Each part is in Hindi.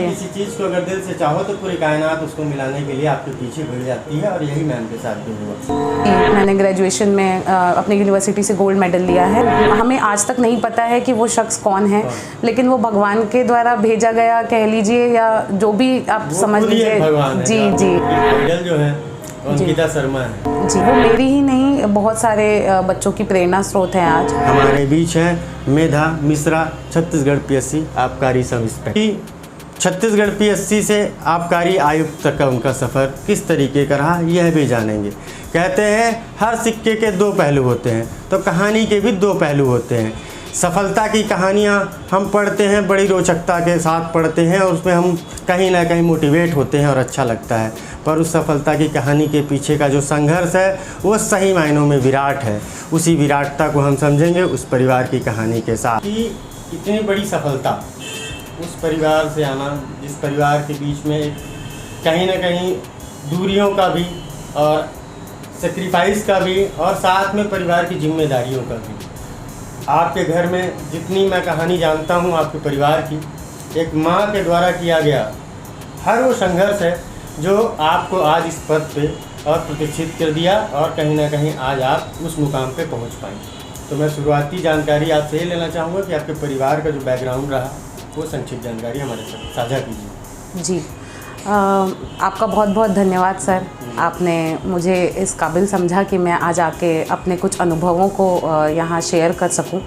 किसी चीज़ को अगर दिल से चाहो तो पूरी कायनात उसको मिलाने के लिए आपके पीछे भिड़ जाती है, और यही मैम के साथ भी हुआ। मैंने ग्रेजुएशन में अपनी यूनिवर्सिटी से गोल्ड मेडल लिया है। हमें आज तक नहीं पता है कि वो शख्स कौन है, लेकिन वो भगवान के द्वारा भेजा गया कह लीजिए, या जो भी आप समझ लीजिए। जी जी, आइडल जो है अंकिता शर्मा है जी, वो मेरी ही नहीं बहुत सारे बच्चों की प्रेरणा स्रोत हैं। आज हमारे बीच हैं मेधा मिश्रा, छत्तीसगढ़ पीएससी आबकारी सब इंस्पेक्टर। छत्तीसगढ़ पीएससी से आबकारी आयुक्त तक का उनका सफ़र किस तरीके का रहा, यह भी जानेंगे। कहते हैं हर सिक्के के दो पहलू होते हैं, तो कहानी के भी दो पहलू होते हैं। सफलता की कहानियाँ हम पढ़ते हैं, बड़ी रोचकता के साथ पढ़ते हैं, और उसमें हम कहीं ना कहीं मोटिवेट होते हैं और अच्छा लगता है। पर उस सफलता की कहानी के पीछे का जो संघर्ष है वो सही मायनों में विराट है। उसी विराटता को हम समझेंगे उस परिवार की कहानी के साथ। कि इतनी बड़ी सफलता उस परिवार से आना, जिस परिवार के बीच में एक कहीं ना कहीं दूरियों का भी और सेक्रीफाइस का भी, और साथ में परिवार की जिम्मेदारियों का भी। आपके घर में जितनी मैं कहानी जानता हूँ आपके परिवार की, एक माँ के द्वारा किया गया हर वो संघर्ष है जो आपको आज इस पद पे और प्रतिष्ठित कर दिया, और कहीं ना कहीं आज आप उस मुकाम पे पहुँच पाए। तो मैं शुरुआती जानकारी आपसे ये लेना चाहूँगा कि आपके परिवार का जो बैकग्राउंड रहा वो संक्षिप्त जानकारी हमारे साथ साझा कीजिए। जी, आपका बहुत बहुत धन्यवाद सर। आपने मुझे इस काबिल समझा कि मैं आज आके अपने कुछ अनुभवों को यहाँ शेयर कर सकूँ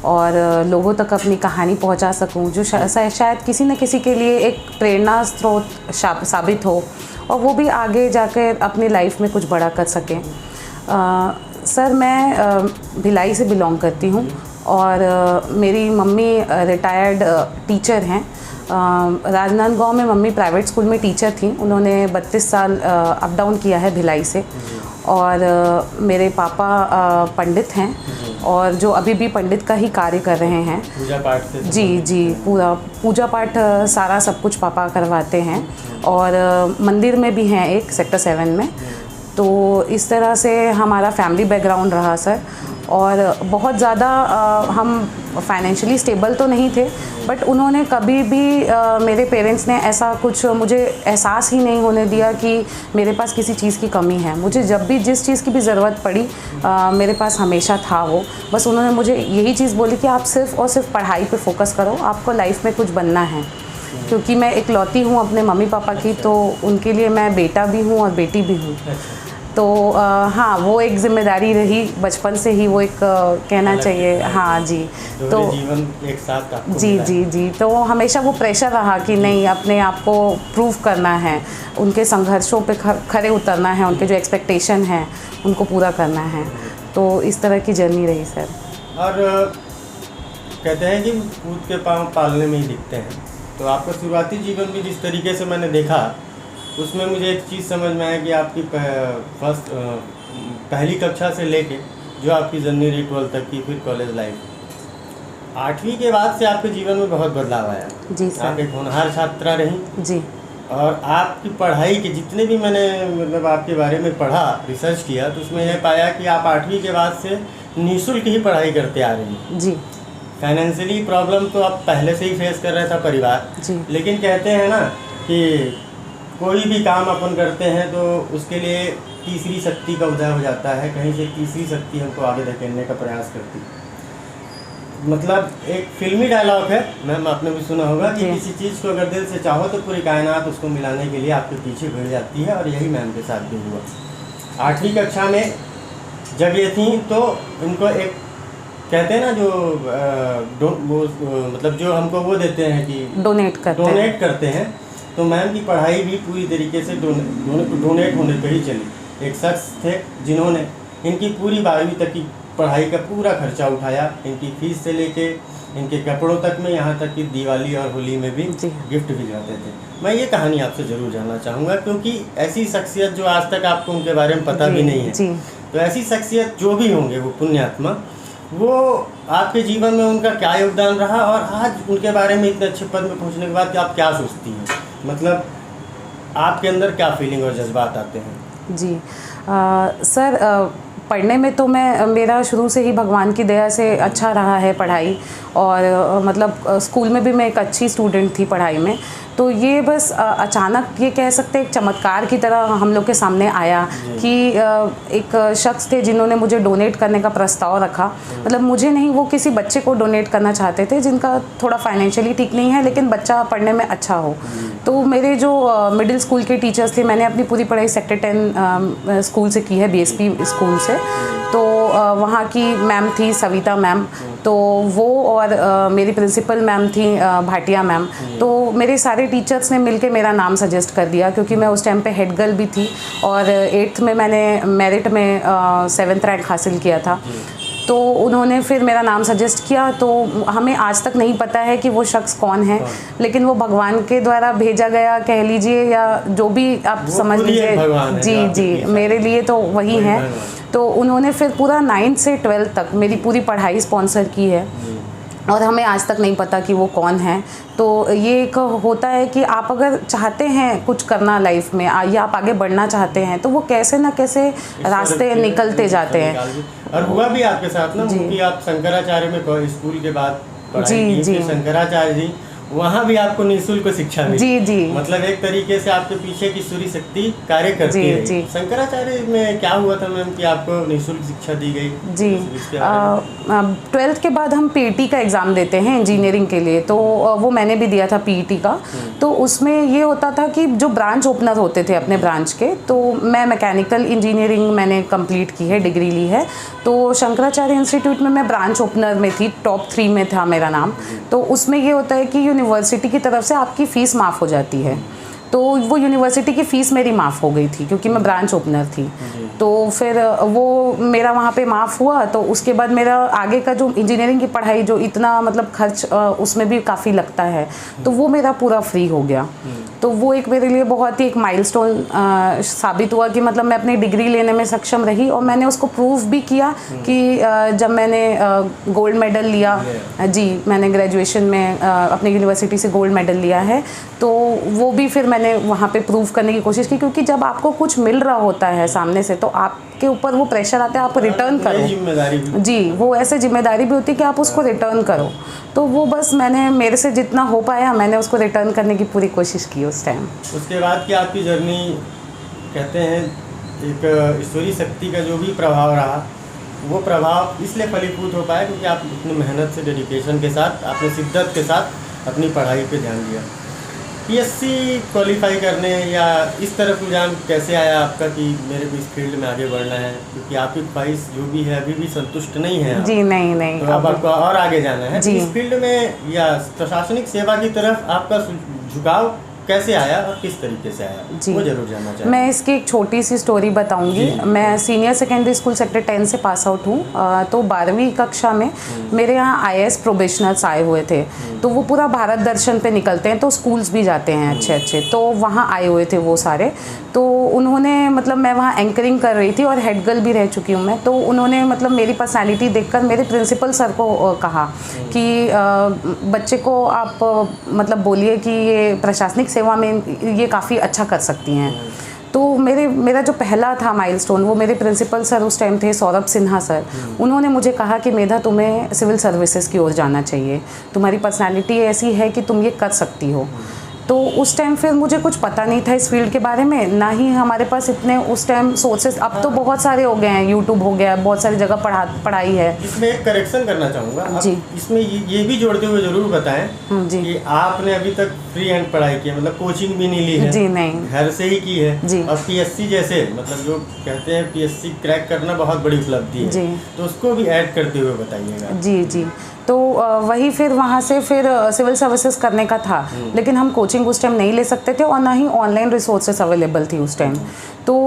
और लोगों तक अपनी कहानी पहुँचा सकूँ, जो शायद किसी न किसी के लिए एक प्रेरणा स्रोत साबित हो, और वो भी आगे जाकर अपनी लाइफ में कुछ बड़ा कर सकें। सर, मैं भिलाई से बिलोंग करती हूँ, और मेरी मम्मी रिटायर्ड टीचर हैं। राजनांदगांव में मम्मी प्राइवेट स्कूल में टीचर थी। उन्होंने 32 साल अप डाउन किया है भिलाई से। और मेरे पापा पंडित हैं, और जो अभी भी पंडित का ही कार्य कर रहे हैं। पूजा पाठ से जी जी, पूरा पूजा पाठ सारा सब कुछ पापा करवाते हैं, और मंदिर में भी हैं एक सेक्टर 7 में। तो इस तरह से हमारा फैमिली बैकग्राउंड रहा सर। और बहुत ज़्यादा हम फाइनेंशियली स्टेबल तो नहीं थे, बट उन्होंने कभी भी मेरे पेरेंट्स ने ऐसा कुछ मुझे एहसास ही नहीं होने दिया कि मेरे पास किसी चीज़ की कमी है। मुझे जब भी जिस चीज़ की भी ज़रूरत पड़ी मेरे पास हमेशा था वो। बस उन्होंने मुझे यही चीज़ बोली कि आप सिर्फ़ और सिर्फ पढ़ाई पे फोकस करो, आपको लाइफ में कुछ बनना है। क्योंकि मैं इकलौती हूँ अपने मम्मी पापा की, तो उनके लिए मैं बेटा भी हूँ और बेटी भी हूँ। तो हाँ, वो एक जिम्मेदारी रही बचपन से ही, वो एक कहना चाहिए। हाँ जी, तो जीवन एक साथ आपको जी जी जी, तो हमेशा वो प्रेशर रहा कि नहीं, अपने आप को प्रूव करना है, उनके संघर्षों पे खरे उतरना है, उनके जो एक्सपेक्टेशन हैं उनको पूरा करना है। तो इस तरह की जर्नी रही सर। और कहते हैं कि कूद के पाँव पालने में ही दिखते हैं। तो आपका शुरुआती जीवन भी जिस तरीके से मैंने देखा, उसमें मुझे एक चीज़ समझ में आया कि आपकी पहली कक्षा से लेके जो आपकी जर्नी रही 12 तक की, फिर कॉलेज लाइफ, 8वीं के बाद से आपके जीवन में बहुत बदलाव आया। जी सर। आप एक होनहार छात्रा रहीं जी। और आपकी पढ़ाई के जितने भी मैंने मतलब आपके बारे में पढ़ा, रिसर्च किया, तो उसमें यह पाया कि आप 8वीं के बाद से निःशुल्क ही पढ़ाई करते आ रही हैं। जी। फाइनेंशियली प्रॉब्लम तो आप पहले से ही फेस कर रहा था परिवार जी। लेकिन कहते हैं ना कि कोई भी काम अपन करते हैं तो उसके लिए तीसरी शक्ति का उदय हो जाता है, कहीं से तीसरी शक्ति हमको आगे धकेलने का प्रयास करती। मतलब एक फिल्मी डायलॉग है, मैम आपने भी सुना होगा कि किसी चीज़ को अगर दिल से चाहो तो पूरी कायनात उसको मिलाने के लिए आपके पीछे भिड़ जाती है, और यही मैम के साथ भी हुआ। 8वीं कक्षा में जब ये थी तो उनको एक कहते हैं ना जो मतलब जो हमको वो देते हैं कि डोनेट करते हैं, तो मैम की पढ़ाई भी पूरी तरीके से डोनेट होने पर ही चली। एक शख्स थे जिन्होंने इनकी पूरी 12वीं तक की पढ़ाई का पूरा खर्चा उठाया, इनकी फीस से लेके इनके कपड़ों तक में, यहाँ तक कि दिवाली और होली में भी गिफ्ट भी जाते थे। मैं ये कहानी आपसे ज़रूर जानना चाहूँगा, क्योंकि ऐसी शख्सियत जो आज तक आपको उनके बारे में पता भी नहीं है, तो ऐसी शख्सियत जो भी होंगे वो पुण्यात्मा, वो आपके जीवन में उनका क्या योगदान रहा, और आज उनके बारे में इतने अच्छे पद में पहुँचने के बाद आप क्या सोचती हैं, मतलब आपके अंदर क्या फीलिंग और जज्बात आते हैं? जी सर, पढ़ने में तो मेरा शुरू से ही भगवान की दया से अच्छा रहा है पढ़ाई, और मतलब स्कूल में भी मैं एक अच्छी स्टूडेंट थी पढ़ाई में। तो ये बस अचानक ये कह सकते हैं एक चमत्कार की तरह हम लोग के सामने आया कि एक शख्स थे जिन्होंने मुझे डोनेट करने का प्रस्ताव रखा। मतलब मुझे नहीं, वो किसी बच्चे को डोनेट करना चाहते थे जिनका थोड़ा फाइनेंशियली ठीक नहीं है लेकिन बच्चा पढ़ने में अच्छा हो। तो मेरे जो मिडिल स्कूल के टीचर्स थे, मैंने अपनी पूरी पढ़ाई सेक्टर 10 स्कूल से की है, BSP स्कूल से। तो वहाँ की मैम थी सविता मैम, तो वो और मेरी प्रिंसिपल मैम थी भाटिया मैम। तो मेरे सारे टीचर्स ने मिलके मेरा नाम सजेस्ट कर दिया, क्योंकि मैं उस टाइम पे हेड गर्ल भी थी और 8th में मैंने मेरिट में 7th रैंक हासिल किया था। तो उन्होंने फिर मेरा नाम सजेस्ट किया। तो हमें आज तक नहीं पता है कि वो शख्स कौन है, लेकिन वो भगवान के द्वारा भेजा गया कह लीजिए, या जो भी आप समझ लीजिए। जी जी, मेरे लिए तो वही है। तो उन्होंने फिर पूरा 9th से 12th तक मेरी पूरी पढ़ाई स्पॉन्सर की है, और हमें आज तक नहीं पता कि वो कौन है। तो ये एक होता है कि आप अगर चाहते हैं कुछ करना लाइफ में, या आप आगे बढ़ना चाहते हैं, तो वो कैसे ना कैसे रास्ते निकलते जाते हैं। और हुआ भी आपके साथ ना, क्योंकि आप शंकराचार्य में स्कूल के बाद पढ़ाई की, शंकराचार्य जी वहाँ भी आपको निःशुल्क शिक्षा मिली। जी जी, मतलब एक तरीके से आपके पीछे की सूर्य शक्ति कार्य करती है। जी। शंकराचार्य में क्या हुआ था मैम कि आपको निःशुल्क शिक्षा दी गई? जी, 12th के बाद हम PET का एग्ज़ाम देते हैं इंजीनियरिंग के लिए। तो वो मैंने भी दिया था PET का। तो उसमें ये होता था कि जो ब्रांच ओपनर होते थे अपने ब्रांच के, तो मैं मैकेनिकल इंजीनियरिंग मैंने कंप्लीट की है, डिग्री ली है। तो शंकराचार्य इंस्टीट्यूट में मैं ब्रांच ओपनर में थी, टॉप 3 में था मेरा नाम। तो उसमें ये होता है कि यूनिवर्सिटी की तरफ से आपकी फ़ीस माफ़ हो जाती है। तो वो यूनिवर्सिटी की फ़ीस मेरी माफ़ हो गई थी, क्योंकि मैं ब्रांच ओपनर थी। तो फिर वो मेरा वहाँ पे माफ़ हुआ। तो उसके बाद मेरा आगे का जो इंजीनियरिंग की पढ़ाई, जो इतना मतलब खर्च उसमें भी काफ़ी लगता है, तो वो मेरा पूरा फ्री हो गया। तो वो एक मेरे लिए बहुत ही एक माइलस्टोन साबित हुआ कि मतलब मैं अपनी डिग्री लेने में सक्षम रही, और मैंने उसको प्रूव भी किया कि जब मैंने गोल्ड मेडल लिया, जी मैंने ग्रेजुएशन में अपनी यूनिवर्सिटी से गोल्ड मेडल लिया है। तो वो भी फिर मैंने वहाँ पे प्रूव करने की कोशिश की, क्योंकि जब आपको कुछ मिल रहा होता है सामने से, तो आपके ऊपर वो प्रेशर आता है आप रिटर्न करो। जिम्मेदारी भी। जी, वो ऐसे जिम्मेदारी भी होती है कि आप उसको रिटर्न करो। तो वो बस मैंने, मेरे से जितना हो पाया मैंने उसको रिटर्न करने की पूरी कोशिश की उस टाइम। उसके बाद की आपकी जर्नी, कहते हैं एक ईश्वरीय शक्ति का जो भी प्रभाव रहा, वो प्रभाव इसलिए फलीभूत हो पाया क्योंकि आप इतनी मेहनत से, डेडिकेशन के साथ, आपने शिद्दत के साथ अपनी पढ़ाई पे ध्यान दिया। PSC क्वालिफाई करने या इस तरफ रुझान कैसे आया आपका कि मेरे को इस फील्ड में आगे बढ़ना है, क्योंकि आपकी ख्वाहिश जो भी है अभी भी संतुष्ट नहीं है? जी नहीं, तो अब आपको और आगे जाना है। जी। इस फील्ड में या प्रशासनिक सेवा की तरफ आपका झुकाव कैसे आया और किस तरीके से आया, जी, वो जरूर जानना चाहिए। मैं इसकी एक छोटी सी स्टोरी बताऊंगी। मैं सीनियर सेकेंडरी स्कूल सेक्टर 10 से पास आउट हूँ। तो 12वीं कक्षा में मेरे यहाँ IAS प्रोबेशनर्स आए हुए थे। तो वो पूरा भारत दर्शन पे निकलते हैं, तो स्कूल्स भी जाते हैं अच्छे अच्छे। तो वहाँ आए हुए थे वो सारे। तो उन्होंने, मतलब मैं वहाँ एंकरिंग कर रही थी और हेड गर्ल भी रह चुकी हूँ मैं। तो उन्होंने मतलब मेरी पर्सनैलिटी देखकर मेरे प्रिंसिपल सर को कहा कि बच्चे को आप मतलब बोलिए कि ये प्रशासनिक सेवा में ये काफ़ी अच्छा कर सकती हैं। तो मेरा जो पहला था माइलस्टोन, वो मेरे प्रिंसिपल सर उस टाइम थे सौरभ सिन्हा सर। उन्होंने मुझे कहा कि मेधा, तुम्हें सिविल सर्विसेज की ओर जाना चाहिए, तुम्हारी पर्सनालिटी ऐसी है कि तुम ये कर सकती हो। तो उस टाइम फिर मुझे कुछ पता नहीं था इस फील्ड के बारे में, ना ही हमारे पास इतने उस टाइम सोर्सेस, अब तो बहुत सारे हो गए हैं, यूट्यूब हो गया, बहुत सारी जगह पढ़ाई है। इसमें एक करेक्शन करना चाहूँगा जी, इसमें ये भी जोड़ते हुए जरूर बताएं जी कि आपने अभी तक फ्री हैंड पढ़ाई की है, मतलब कोचिंग भी नहीं ली है? जी नहीं, घर से ही की है जी। और PSC जैसे, मतलब जो कहते हैं PSC क्रैक करना बहुत बड़ी उपलब्धि है, जी, तो उसको भी ऐड करते हुए बताइएगा। जी जी। तो वही फिर वहाँ से फिर सिविल सर्विसेज करने का था, लेकिन हम कोचिंग उस टाइम नहीं ले सकते थे और ना ही ऑनलाइन रिसोर्सेस अवेलेबल थी उस टाइम। तो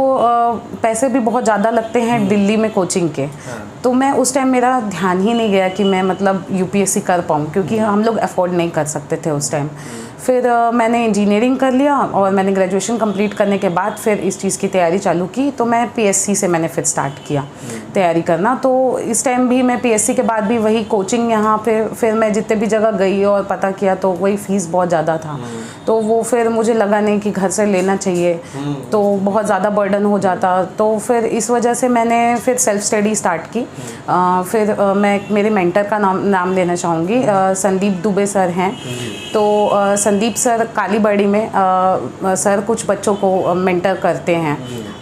पैसे भी बहुत ज़्यादा लगते हैं दिल्ली में कोचिंग के। तो मैं उस टाइम, मेरा ध्यान ही नहीं गया कि मैं मतलब UPSC कर पाऊँ, क्योंकि हम लोग अफोर्ड नहीं कर सकते थे उस टाइम। फिर मैंने इंजीनियरिंग कर लिया और मैंने ग्रेजुएशन कंप्लीट करने के बाद फिर इस चीज़ की तैयारी चालू की। तो मैं पीएससी से मैंने फिर स्टार्ट किया तैयारी करना। तो इस टाइम भी मैं पीएससी के बाद भी वही कोचिंग यहाँ पे फिर मैं जितने भी जगह गई और पता किया तो वही फ़ीस बहुत ज़्यादा था। तो वो फिर मुझे लगा नहीं कि घर से लेना चाहिए, तो बहुत ज़्यादा बर्डन हो जाता। तो फिर इस वजह से मैंने फिर सेल्फ स्टडी स्टार्ट की। फिर मैं मेरे मेंटर का नाम लेना चाहूँगी, संदीप दुबे सर हैं। तो संदीप सर कालीबाड़ी में सर कुछ बच्चों को मेंटर करते हैं,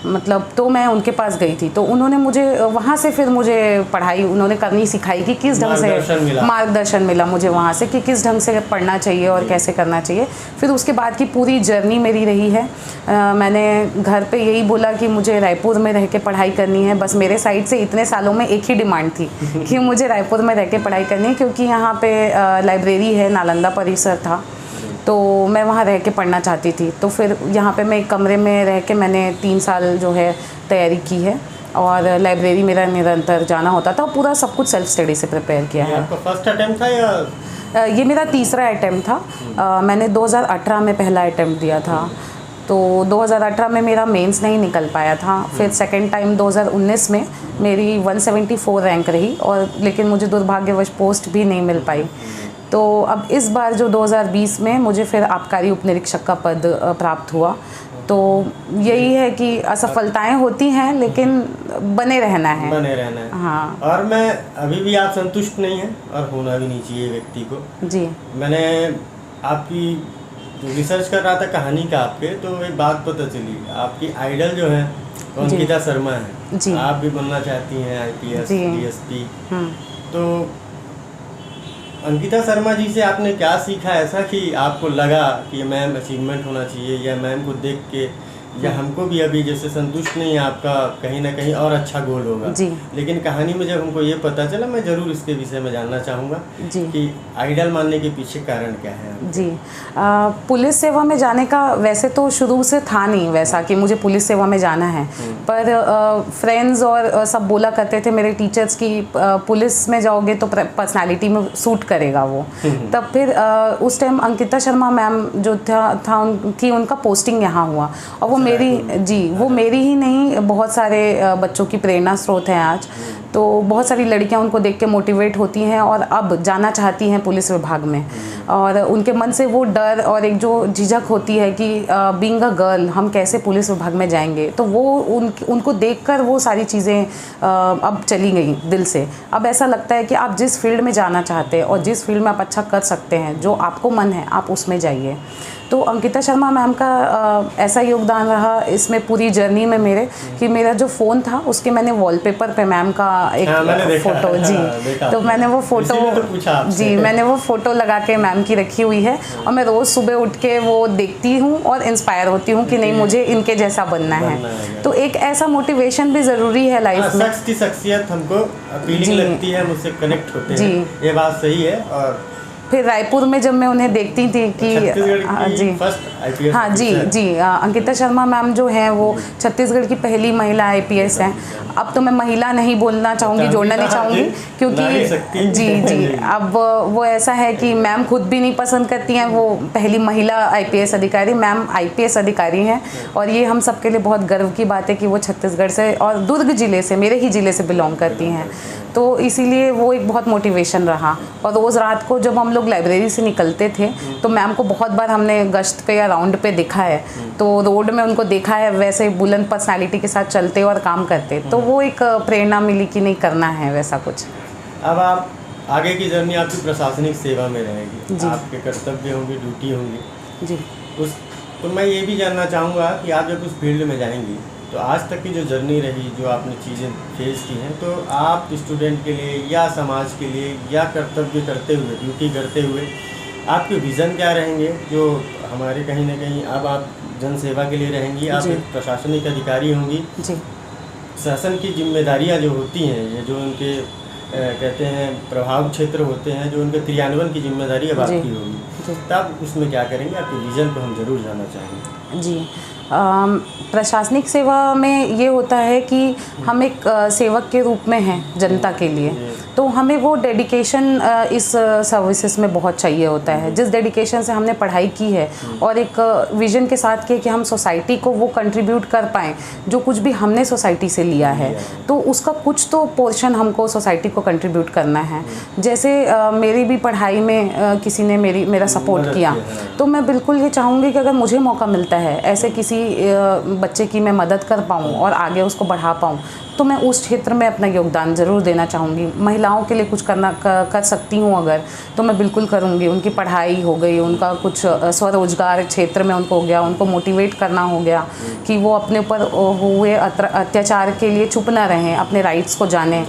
मतलब तो मैं उनके पास गई थी। तो उन्होंने मुझे वहाँ से फिर मुझे पढ़ाई उन्होंने करनी सिखाई कि किस ढंग से मार्गदर्शन मिला मुझे वहाँ से कि किस ढंग से पढ़ना चाहिए और कैसे करना चाहिए। फिर उसके बाद की पूरी जर्नी मेरी रही है। मैंने घर पे यही बोला कि मुझे रायपुर में रह के पढ़ाई करनी है। बस मेरे साइड से इतने सालों में एक ही डिमांड थी कि मुझे रायपुर में रह के पढ़ाई करनी है, क्योंकि यहाँ पे लाइब्रेरी है, नालंदा परिसर था, तो मैं वहाँ रह के पढ़ना चाहती थी। तो फिर यहाँ पे मैं एक कमरे में रह के मैंने 3 साल जो है तैयारी की है और लाइब्रेरी मेरा निरंतर जाना होता था। पूरा सब कुछ सेल्फ स्टडी से प्रिपेयर किया है। आपका फर्स्ट अटेम्प्ट था या ये मेरा तीसरा अटेम्प्ट था। मैंने 2018 में पहला अटेम्प्ट दिया था। तो 2018 में मेरा मेंस नहीं निकल पाया था। फिर सेकंड टाइम 2019 में मेरी 174 रैंक रही, और लेकिन मुझे दुर्भाग्यवश पोस्ट भी नहीं मिल पाई। तो अब इस बार जो 2020 में मुझे फिर आबकारी उपनिरीक्षक का पद प्राप्त हुआ। तो यही है कि असफलताएं होती हैं, लेकिन बने रहना है। हाँ। और मैं अभी भी आप संतुष्ट नहीं हैं, और होना भी नहीं चाहिए व्यक्ति को। जी। मैंने आपकी जो रिसर्च कर रहा था कहानी का आपके, तो एक बात पता चली, आपकी आइडल जो है अंकिता शर्मा है। जी। आप भी बनना चाहती हैं IPS DSP। तो अंकिता शर्मा जी से आपने क्या सीखा ऐसा कि आपको लगा कि मैम अचीवमेंट होना चाहिए, या मैम को देख के, या हमको भी अभी जैसे संतुष्ट नहीं है आपका, कहीं ना कहीं और अच्छा गोल होगा जी। लेकिन कहानी में जब हमको ये पता चला, मैं ज़रूर इसके विषय में जानना चाहूँगा जी कि आइडल मानने के पीछे कारण क्या है। जी। पुलिस सेवा में जाने का वैसे तो शुरू से था नहीं वैसा कि मुझे पुलिस सेवा में जाना है, पर फ्रेंड्स और सब बोला करते थे मेरे टीचर्स की पुलिस में जाओगे तो पर्सनालिटी में सूट करेगा वो। तब फिर उस टाइम अंकिता शर्मा मैम जो थी उनका पोस्टिंग यहाँ हुआ, और वो मेरी ही नहीं, बहुत सारे बच्चों की प्रेरणा स्रोत हैं आज। तो बहुत सारी लड़कियां उनको देख के मोटिवेट होती हैं और अब जाना चाहती हैं पुलिस विभाग में, और उनके मन से वो डर और एक जो झिझक होती है कि बीइंग अ गर्ल हम कैसे पुलिस विभाग में जाएंगे, तो वो उनको देखकर वो सारी चीज़ें अब चली गई दिल से। अब ऐसा लगता है कि आप जिस फील्ड में जाना चाहते हैं और जिस फील्ड में आप अच्छा कर सकते हैं, जो आपको मन है, आप उसमें जाइए। तो अंकिता शर्मा मैम का ऐसा योगदान रहा इसमें पूरी जर्नी में मेरे, कि मेरा जो फ़ोन था उसके मैंने वॉलपेपर पे मैम का एक फ़ोटो, जी, तो मैंने वो फ़ोटो, जी, मैंने वो फ़ोटो लगा के मैम की रखी हुई है, और मैं रोज़ सुबह उठ के वो देखती हूँ और इंस्पायर होती हूँ कि नहीं, मुझे इनके जैसा बनना है। तो एक ऐसा मोटिवेशन भी ज़रूरी है लाइफ में। शख्स की शख्सियत हमको अपीलिंग लगती है, मुझसे कनेक्ट होते हैं, ये बात सही है। और फिर रायपुर में जब मैं उन्हें देखती थी कि जी हाँ जी अंकिता शर्मा मैम जो हैं वो छत्तीसगढ़ की पहली महिला IPS हैं। अब तो मैं महिला नहीं बोलना चाहूँगी, जोड़ना नहीं चाहूँगी, क्योंकि जी अब वो ऐसा है कि मैम खुद भी नहीं पसंद करती हैं वो पहली महिला IPS अधिकारी। मैम IPS अधिकारी हैं, और ये हम सबके लिए बहुत गर्व की बात है कि वो छत्तीसगढ़ से और दुर्ग ज़िले से, मेरे ही ज़िले से बिलोंग करती हैं। तो इसीलिए वो एक बहुत मोटिवेशन रहा। और रोज़ रात को जब हम लोग लाइब्रेरी से निकलते थे तो मैम को बहुत बार हमने गश्त पे या राउंड पे देखा है, तो रोड में उनको देखा है वैसे बुलंद पर्सनालिटी के साथ चलते और काम करते, तो वो एक प्रेरणा मिली कि नहीं, करना है वैसा कुछ। अब आप आगे की जर्नी आपकी प्रशासनिक सेवा में रहेगी, आपके कर्तव्य होंगे, ड्यूटी होंगी जी। तो मैं ये भी जानना चाहूँगा कि आप जब उस फील्ड में जाएंगी तो आज तक की जो जर्नी रही, जो आपने चीज़ें फेस की हैं, तो आप स्टूडेंट के लिए या समाज के लिए या कर्तव्य करते हुए, ड्यूटी करते हुए आपके विज़न क्या रहेंगे, जो हमारे कहीं ना कहीं अब आप जन सेवा के लिए रहेंगी, आप एक प्रशासनिक अधिकारी होंगी जी। शासन की जिम्मेदारियां जो होती हैं, ये जो उनके कहते हैं प्रभाव क्षेत्र होते हैं, जो उनके क्रियान्वयन की जिम्मेदारी अब आपकी होगी, तब उसमें क्या करेंगे, आपके विज़न को हम ज़रूर जानना चाहेंगे। जी, प्रशासनिक सेवा में ये होता है कि हम एक सेवक के रूप में हैं जनता के लिए, तो हमें वो डेडिकेशन इस सर्विसेज में बहुत चाहिए होता है। जिस डेडिकेशन से हमने पढ़ाई की है और एक विजन के साथ किया कि हम सोसाइटी को वो कंट्रीब्यूट कर पाएँ जो कुछ भी हमने सोसाइटी से लिया है, तो उसका कुछ तो पोर्शन हमको सोसाइटी को कंट्रीब्यूट करना है। जैसे मेरी भी पढ़ाई में किसी ने मेरा सपोर्ट किया, तो मैं बिल्कुल ये चाहूँगी कि अगर मुझे मौका मिलता है ऐसे किसी बच्चे की मैं मदद कर पाऊँ और आगे उसको बढ़ा पाऊँ, तो मैं उस क्षेत्र में अपना योगदान ज़रूर देना चाहूँगी। महिलाओं के लिए कुछ कर सकती हूँ अगर, तो मैं बिल्कुल करूँगी। उनकी पढ़ाई हो गई, उनका कुछ स्वरोजगार क्षेत्र में उनको हो गया, उनको मोटिवेट करना हो गया कि वो अपने ऊपर हुए अत्याचार के लिए चुप ना रहें, अपने राइट्स को जानें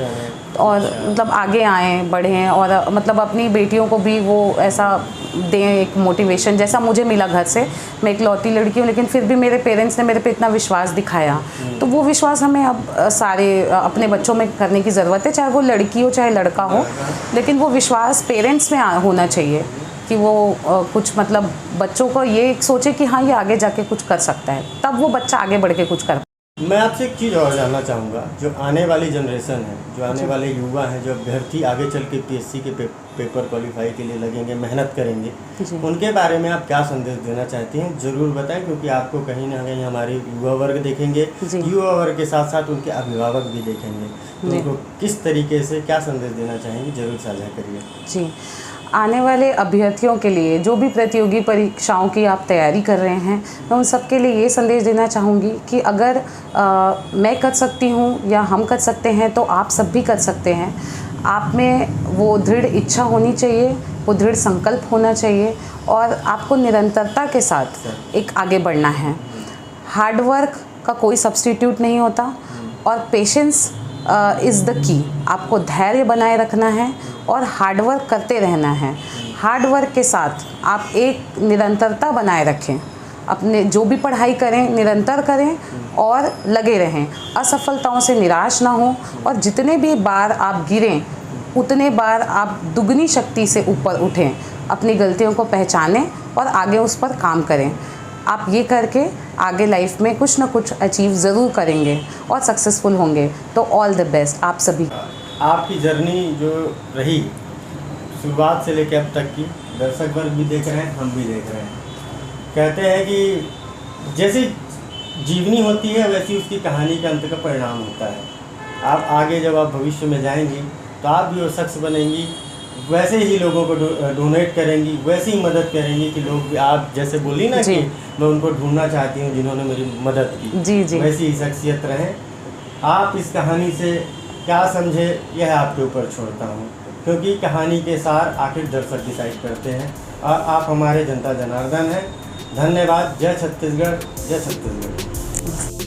और मतलब आगे आएँ, बढ़ें और मतलब अपनी बेटियों को भी वो ऐसा दें एक मोटिवेशन जैसा मुझे मिला घर से। मैं एक लौती लड़की हूँ, लेकिन फिर भी मेरे पेरेंट्स ने मेरे पे इतना विश्वास दिखाया, तो वो विश्वास हमें अब सारे अपने बच्चों में करने की ज़रूरत है, चाहे वो लड़की हो चाहे लड़का हो। लेकिन वो विश्वास पेरेंट्स में होना चाहिए कि वो कुछ मतलब बच्चों को ये सोचे कि हाँ ये आगे जाके कुछ कर सकता है, तब वो बच्चा आगे बढ़ के कुछ कर। मैं आपसे एक चीज़ और जानना चाहूँगा, जो आने वाली जनरेशन है, जो आने वाले युवा हैं, जो अभ्यर्थी आगे चल के पीएससी के पेपर क्वालिफाई के लिए लगेंगे, मेहनत करेंगे, उनके बारे में आप क्या संदेश देना चाहती हैं? ज़रूर बताएं, क्योंकि आपको कहीं ना कहीं हमारे युवा वर्ग देखेंगे, युवा वर्ग के साथ साथ उनके अभिभावक भी देखेंगे, तो उनको किस तरीके से क्या संदेश देना चाहेंगे, ज़रूर साझा करिए। जी, आने वाले अभ्यर्थियों के लिए, जो भी प्रतियोगी परीक्षाओं की आप तैयारी कर रहे हैं, मैं उन सब के लिए ये संदेश देना चाहूँगी कि अगर मैं कर सकती हूँ या हम कर सकते हैं तो आप सब भी कर सकते हैं। आप में वो दृढ़ इच्छा होनी चाहिए, वो दृढ़ संकल्प होना चाहिए और आपको निरंतरता के साथ एक आगे बढ़ना है। हार्ड वर्क का कोई सब्स्टिट्यूट नहीं होता और पेशेंस इज़ द की। आपको धैर्य बनाए रखना है और हार्ड वर्क करते रहना है। हार्ड वर्क के साथ आप एक निरंतरता बनाए रखें, अपने जो भी पढ़ाई करें निरंतर करें और लगे रहें, असफलताओं से निराश ना हो और जितने भी बार आप गिरें उतने बार आप दुगनी शक्ति से ऊपर उठें, अपनी गलतियों को पहचानें और आगे उस पर काम करें। आप ये करके आगे लाइफ में कुछ ना कुछ अचीव ज़रूर करेंगे और सक्सेसफुल होंगे। तो ऑल द बेस्ट आप सभी। आपकी जर्नी जो रही शुरुआत से लेकर अब तक की, दर्शक वर्ग भी देख रहे हैं, हम भी देख रहे हैं। कहते हैं कि जैसी जीवनी होती है वैसी उसकी कहानी का अंत का परिणाम होता है। आप आगे जब आप भविष्य में जाएंगी तो आप भी वो शख्स बनेंगी, वैसे ही लोगों को डोनेट करेंगी, वैसे ही मदद करेंगी कि लोग भी, आप जैसे बोली ना कि मैं उनको ढूंढना चाहती हूँ जिन्होंने मेरी मदद की, वैसी ही शख्सियत रहें। आप इस कहानी से क्या समझे यह आपके ऊपर छोड़ता हूँ, क्योंकि कहानी के सार आखिर दर्शक डिसाइड करते हैं और आप हमारे जनता जनार्दन हैं। धन्यवाद। जय छत्तीसगढ़, जय छत्तीसगढ़।